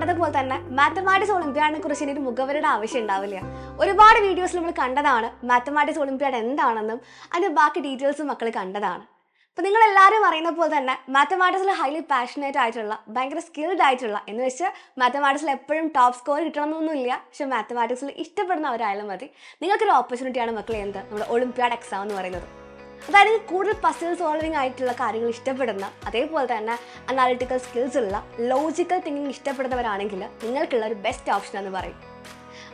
കണ്ടതുപോലെ തന്നെ മാത്തമാറ്റിക്സ് ഒളിമ്പ്യാഡിനെ കുറിച്ച് ഇനി ഒരു മുഖവരുടെ ആവശ്യം ഉണ്ടാവില്ല. ഒരുപാട് വീഡിയോസിൽ നമ്മൾ കണ്ടതാണ് മാത്തമാറ്റിക്സ് ഒളിമ്പ്യാഡ് എന്താണെന്നും അതിൻ്റെ ബാക്കി ഡീറ്റെയിൽസും മക്കൾ കണ്ടതാണ്. അപ്പോൾ നിങ്ങളെല്ലാവരും അറിയുന്ന പോലെ തന്നെ മാത്തമാറ്റിക്സിൽ ഹൈലി പാഷനേറ്റ് ആയിട്ടുള്ള ഭയങ്കര സ്കിൽഡ് ആയിട്ടുള്ള എന്ന് വെച്ചാൽ മാത്തമാറ്റിക്സിൽ എപ്പോഴും ടോപ്പ് സ്കോർ കിട്ടണമെന്നൊന്നുമില്ല, പക്ഷേ മാത്തമാറ്റിക്സിൽ ഇഷ്ടപ്പെടുന്നവരായാലും മതി. നിങ്ങൾക്കൊരു ഓപ്പർച്യൂണിറ്റിയാണ് മക്കളെ എന്ത് നമ്മുടെ ഒളിമ്പ്യാഡ് എക്സാം എന്ന് പറയുന്നത്. അതായത് കൂടുതൽ പസിൽ സോൾവിങ് ആയിട്ടുള്ള കാര്യങ്ങൾ ഇഷ്ടപ്പെടുന്ന, അതേപോലെ തന്നെ അനാലിറ്റിക്കൽ സ്കിൽസ് ഉള്ള ലോജിക്കൽ തിങ്കിങ് ഇഷ്ടപ്പെടുന്നവരാണെങ്കിൽ നിങ്ങൾക്കുള്ള ഒരു ബെസ്റ്റ് ഓപ്ഷൻ എന്ന് പറയും.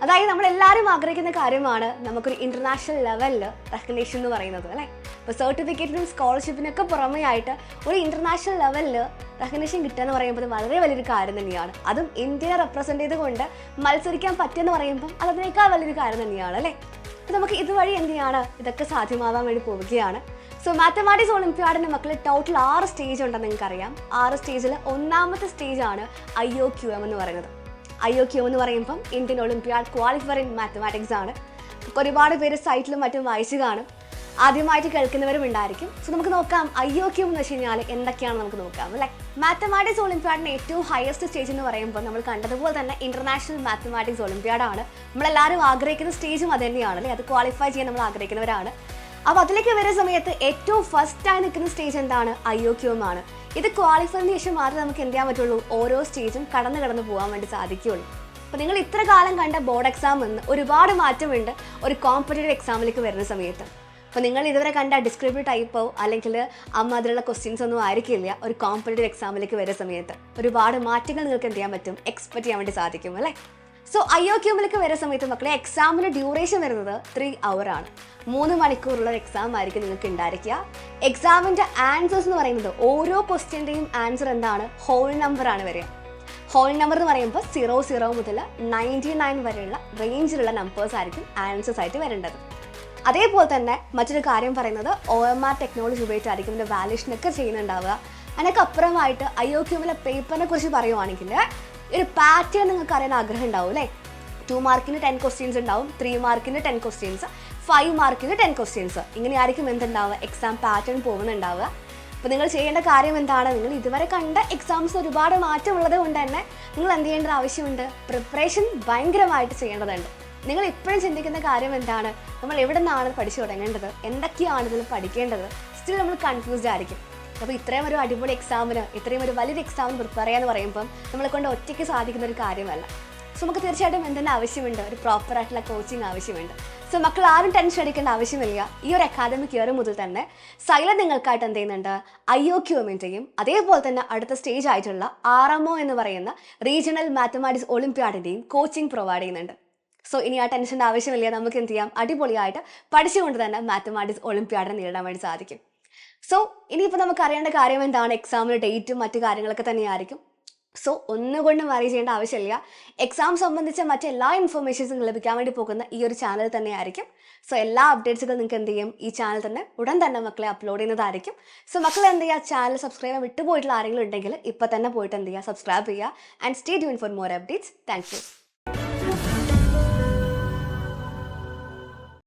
അതായത് നമ്മളെല്ലാവരും ആഗ്രഹിക്കുന്ന കാര്യമാണ് നമുക്കൊരു ഇൻ്റർനാഷണൽ ലെവലിൽ റെക്കഗ്നേഷൻ എന്ന് പറയുന്നത് അല്ലേ. ഇപ്പോൾ സർട്ടിഫിക്കറ്റിനും സ്കോളർഷിപ്പിനൊക്കെ പുറമേ ആയിട്ട് ഒരു ഇൻ്റർനാഷണൽ ലെവലിൽ റെക്കഗ്നേഷൻ കിട്ടുക എന്ന് പറയുമ്പോൾ വളരെ വലിയൊരു കാര്യം തന്നെയാണ്. അതും ഇന്ത്യയെ റെപ്രസെൻ്റ് ചെയ്തുകൊണ്ട് മത്സരിക്കാൻ പറ്റുമെന്ന് പറയുമ്പം അത് അതിനേക്കാൾ വലിയൊരു കാര്യം തന്നെയാണ് അല്ലേ. അപ്പോൾ നമുക്ക് ഇതുവഴി എന്ത് ചെയ്യാണ് ഇതൊക്കെ സാധ്യമാവാൻ വേണ്ടി പോവുകയാണ്. സോ മാത്തമാറ്റിക്സ് ഒളിമ്പ്യാഡിൻ്റെ മക്കൾ ടോട്ടൽ 6 സ്റ്റേജ് ഉണ്ടെന്ന് നിങ്ങൾക്കറിയാം. 6 സ്റ്റേജിൽ ഒന്നാമത്തെ സ്റ്റേജാണ് IOQM എന്ന് പറയുന്നത്. IOQM എന്ന് പറയുമ്പം Indian Olympiad qualifier in mathematics ആണ്. ഒരുപാട് പേര് സൈറ്റിലും മറ്റും വായിച്ചു കാണും, ആദ്യമായിട്ട് കേൾക്കുന്നവരും ഉണ്ടായിരിക്കും. സോ നമുക്ക് നോക്കാം IOQM എന്ന് വെച്ച് കഴിഞ്ഞാൽ എന്തൊക്കെയാണ് നമുക്ക് നോക്കാം അല്ലേ. മാത്തമാറ്റിക്സ് ഒളിമ്പ്യാഡിൻ്റെ ഏറ്റവും ഹയസ്റ്റ് സ്റ്റേജ് എന്ന് പറയുമ്പോൾ നമ്മൾ കണ്ടതുപോലെ തന്നെ ഇൻ്റർനാഷണൽ മാത്തമാറ്റിക്സ് ഒളിമ്പ്യാഡാണ്. നമ്മളെല്ലാവരും ആഗ്രഹിക്കുന്ന സ്റ്റേജും അത് തന്നെയാണ് അല്ലേ. അത് ക്വാളിഫൈ ചെയ്യാൻ നമ്മൾ ആഗ്രഹിക്കുന്നവരാണ്. അപ്പോൾ അതിലേക്ക് വരുന്ന സമയത്ത് ഏറ്റവും ഫസ്റ്റായി നിൽക്കുന്ന സ്റ്റേജ് എന്താണ്? IOQM ആണ്. ഇത് ക്വാളിഫൈന് ശേഷം മാത്രമേ നമുക്ക് എന്ത് ചെയ്യാൻ പറ്റുള്ളൂ, ഓരോ സ്റ്റേജും കടന്നു പോകാൻ വേണ്ടി സാധിക്കുകയുള്ളൂ. അപ്പോൾ നിങ്ങൾ ഇത്ര കാലം കണ്ട ബോർഡ് എക്സാം എന്ന് ഒരുപാട് മാറ്റമുണ്ട് ഒരു കോമ്പറ്റേറ്റീവ് എക്സാമിലേക്ക് വരുന്ന സമയത്ത്. അപ്പോൾ നിങ്ങൾ ഇതുവരെ കണ്ട ഡിസ്ക്രിപ്റ്റീവ് ടൈപ്പോ അല്ലെങ്കിൽ അതിലുള്ള ക്വസ്റ്റ്യൻസ് ഒന്നും ആയിരിക്കില്ല ഒരു കോമ്പറ്റേറ്റീവ് എക്സാമിലേക്ക് വരുന്ന സമയത്ത്. ഒരുപാട് മാറ്റങ്ങൾ നിങ്ങൾക്ക് എന്ത് ചെയ്യാൻ പറ്റും, എക്സ്പെക്ട് ചെയ്യാൻ വേണ്ടി സാധിക്കും അല്ലേ. സോ IOQMലേക്ക് വരുന്ന സമയത്ത് മക്കളെ എക്സാമിൻ്റെ ഡ്യൂറേഷൻ വരുന്നത് 3 hour ആണ്. 3 മണിക്കൂറുള്ള എക്സാം ആയിരിക്കും നിങ്ങൾക്ക് ഉണ്ടായിരിക്കുക. എക്സാമിൻ്റെ ആൻസേഴ്സ് എന്ന് പറയുന്നത് ഓരോ ക്വസ്റ്റ്യൻ്റെയും ആൻസർ എന്താണ്, ഹോൾ നമ്പർ ആണ് വരിക. ഹോൾ നമ്പർ എന്ന് പറയുമ്പോൾ 00 മുതൽ 99 വരെയുള്ള റേഞ്ചിലുള്ള നമ്പേഴ്സ് ആയിരിക്കും ആൻസേഴ്സ് ആയിട്ട് വരേണ്ടത്. അതേപോലെ തന്നെ മറ്റൊരു കാര്യം പറയുന്നത് OMR ടെക്നോളജി ഉപയോഗിച്ചായിരിക്കും ഇതിൻ്റെ വാല്യൂഷനൊക്കെ ചെയ്യുന്നുണ്ടാവുക. അതിനൊക്കെ അപ്പുറമായിട്ട് IOQMലെ പേപ്പറിനെ കുറിച്ച് പറയുവാണെങ്കിൽ ഒരു പാറ്റേൺ നിങ്ങൾക്ക് അറിയാൻ ആഗ്രഹം ഉണ്ടാവും അല്ലേ. 2 മാർക്കിന് 10 ക്വസ്റ്റ്യൻസ് ഉണ്ടാവും, 3 മാർക്കിന് 10 ക്വസ്റ്റ്യൻസ്, 5 മാർക്കിന് 10 ക്വസ്റ്റ്യൻസ്. ഇങ്ങനെയായിരിക്കും എന്തുണ്ടാവുക, എക്സാം പാറ്റേൺ പോകുന്നുണ്ടാവുക. അപ്പോൾ നിങ്ങൾ ചെയ്യേണ്ട കാര്യം എന്താണ്, നിങ്ങൾ ഇതുവരെ കണ്ട എക്സാംസ് ഒരുപാട് മാറ്റമുള്ളത് കൊണ്ട് തന്നെ നിങ്ങൾ എന്ത് ചെയ്യേണ്ട ആവശ്യമുണ്ട്, പ്രിപ്പറേഷൻ ഭയങ്കരമായിട്ട് ചെയ്യേണ്ടതുണ്ട്. നിങ്ങൾ ഇപ്പോഴും ചിന്തിക്കുന്ന കാര്യം എന്താണ്, നമ്മൾ എവിടെ നിന്നാണ് പഠിച്ചു തുടങ്ങേണ്ടത്, എന്തൊക്കെയാണ് ഇതിൽ പഠിക്കേണ്ടത്, സ്റ്റിൽ നമ്മൾ കൺഫ്യൂസ്ഡ് ആയിരിക്കും. അപ്പോൾ ഇത്രയും ഒരു അടിപൊളി എക്സാമിന്, ഇത്രയും ഒരു വലിയൊരു എക്സാമിന് പ്രിപ്പയർ ചെയ്യാന്ന് പറയുമ്പം നമ്മളെ കൊണ്ട് ഒറ്റയ്ക്ക് സാധിക്കുന്ന ഒരു കാര്യമല്ല. സോ നമുക്ക് തീർച്ചയായിട്ടും എന്തെങ്കിലും ആവശ്യമുണ്ട്, ഒരു പ്രോപ്പറായിട്ടുള്ള കോച്ചിങ് ആവശ്യമുണ്ട്. സോ മക്കൾ ആരും ടെൻഷൻ അടിക്കേണ്ട ആവശ്യമില്ല. ഈ ഒരു അക്കാദമിക് ഇയർ മുതൽ തന്നെ Xylem നിങ്ങൾക്കായിട്ട് എന്ത് ചെയ്യുന്നുണ്ട്, IOQMൻ്റെയും അതേപോലെ തന്നെ അടുത്ത സ്റ്റേജ് ആയിട്ടുള്ള RMO എന്ന് പറയുന്ന റീജിയണൽ മാത്തമാറ്റിക്സ് ഒളിമ്പ്യാഡിൻ്റെയും കോച്ചിങ് പ്രൊവൈഡ് ചെയ്യുന്നുണ്ട്. സോ ഇനി ആ ടെൻഷൻ്റെ ആവശ്യമില്ല, നമുക്ക് എന്ത് ചെയ്യാം, അടിപൊളിയായിട്ട് പഠിച്ചുകൊണ്ട് തന്നെ മാത്തമാറ്റിക്സ് ഒളിമ്പ്യാഡിനെ നേരിടാൻ വേണ്ടി സാധിക്കും. സോ ഇനിയിപ്പോൾ നമുക്ക് അറിയേണ്ട കാര്യം എന്താണ്, എക്സാമിൻ്റെ ഡേറ്റും മറ്റു കാര്യങ്ങളൊക്കെ തന്നെയായിരിക്കും. സോ ഒന്നുകൊണ്ടും വറി ചെയ്യേണ്ട ആവശ്യമില്ല. എക്സാം സംബന്ധിച്ച മറ്റെല്ലാ ഇൻഫർമേഷൻസും ലഭിക്കാൻ വേണ്ടി പോകുന്ന ഈ ഒരു ചാനൽ തന്നെയായിരിക്കും. സോ എല്ലാ അപ്ഡേറ്റ്സുകളും നിങ്ങൾക്ക് എന്ത് ചെയ്യും, ഈ ചാനൽ തന്നെ ഉടൻ തന്നെ മക്കളെ അപ്ലോഡ് ചെയ്യുന്നതായിരിക്കും. സോ മക്കളെ എന്ത് ചെയ്യുക, ചാനൽ സബ്സ്ക്രൈബ് ചെയ്യാൻ വിട്ടുപോയിട്ടുള്ള ആരെങ്കിലും ഉണ്ടെങ്കിൽ ഇപ്പോൾ തന്നെ പോയിട്ട് എന്ത് ചെയ്യുക, സബ്സ്ക്രൈബ് ചെയ്യുക. And stay tune for more updates. Thank you.